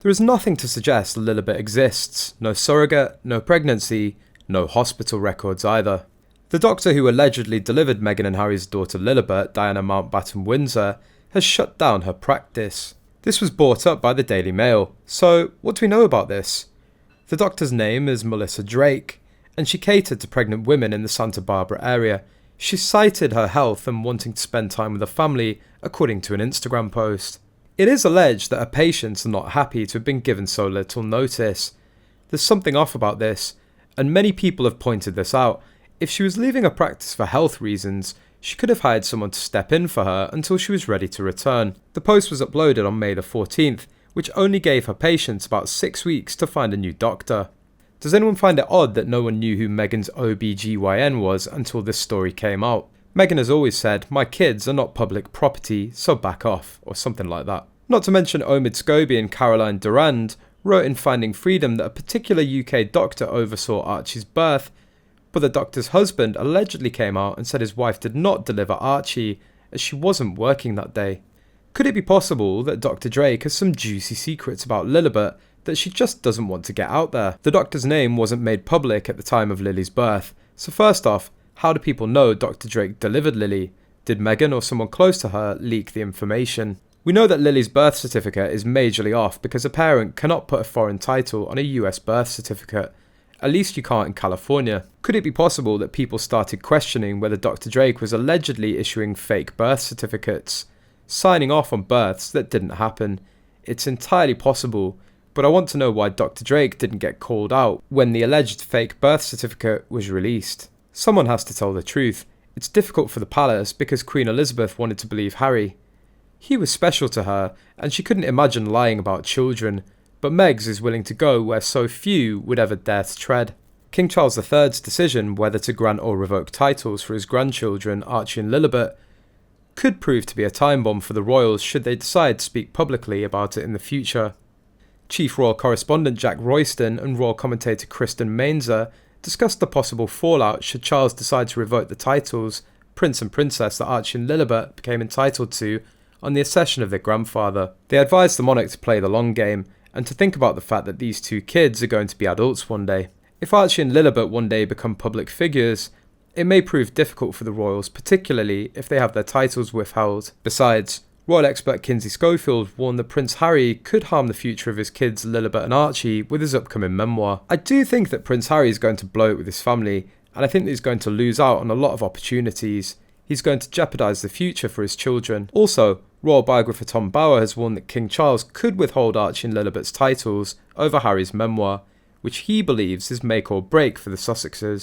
There is nothing to suggest Lilibet exists, no surrogate, no pregnancy, no hospital records either. The doctor who allegedly delivered Meghan and Harry's daughter Lilibet, Diana Mountbatten Windsor, has shut down her practice. This was brought up by the Daily Mail. So, what do we know about this? The doctor's name is Melissa Drake, and she catered to pregnant women in the Santa Barbara area. She cited her health and wanting to spend time with her family, according to an Instagram post. It is alleged that her patients are not happy to have been given so little notice. There's something off about this, and many people have pointed this out. If she was leaving her practice for health reasons, she could have hired someone to step in for her until she was ready to return. The post was uploaded on May the 14th, which only gave her patients about 6 weeks to find a new doctor. Does anyone find it odd that no one knew who Meghan's OBGYN was until this story came out? Meghan has always said, "My kids are not public property, so back off," or something like that. Not to mention Omid Scobie and Caroline Durand wrote in Finding Freedom that a particular UK doctor oversaw Archie's birth, but the doctor's husband allegedly came out and said his wife did not deliver Archie as she wasn't working that day. Could it be possible that Dr. Drake has some juicy secrets about Lilibet that she just doesn't want to get out there? The doctor's name wasn't made public at the time of Lily's birth, so first off, how do people know Dr. Drake delivered Lily? Did Meghan or someone close to her leak the information? We know that Lily's birth certificate is majorly off because a parent cannot put a foreign title on a US birth certificate. At least you can't in California. Could it be possible that people started questioning whether Dr. Drake was allegedly issuing fake birth certificates, signing off on births that didn't happen? It's entirely possible, but I want to know why Dr. Drake didn't get called out when the alleged fake birth certificate was released. Someone has to tell the truth. It's difficult for the palace because Queen Elizabeth wanted to believe Harry. He was special to her, and she couldn't imagine lying about children, but Meg's is willing to go where so few would ever dare to tread. King Charles III's decision whether to grant or revoke titles for his grandchildren, Archie and Lilibet, could prove to be a time bomb for the royals should they decide to speak publicly about it in the future. Chief Royal Correspondent Jack Royston and Royal Commentator Kristen Mainzer discussed the possible fallout should Charles decide to revoke the titles Prince and Princess that Archie and Lilibet became entitled to on the accession of their grandfather. They advised the monarch to play the long game and to think about the fact that these two kids are going to be adults one day. If Archie and Lilibet one day become public figures, it may prove difficult for the royals, particularly if they have their titles withheld. Besides, royal expert Kinsey Schofield warned that Prince Harry could harm the future of his kids Lilibet and Archie with his upcoming memoir. I do think that Prince Harry is going to blow it with his family, and I think that he's going to lose out on a lot of opportunities. He's going to jeopardise the future for his children. Also, royal biographer Tom Bower has warned that King Charles could withhold Archie and Lilibet's titles over Harry's memoir, which he believes is make or break for the Sussexes.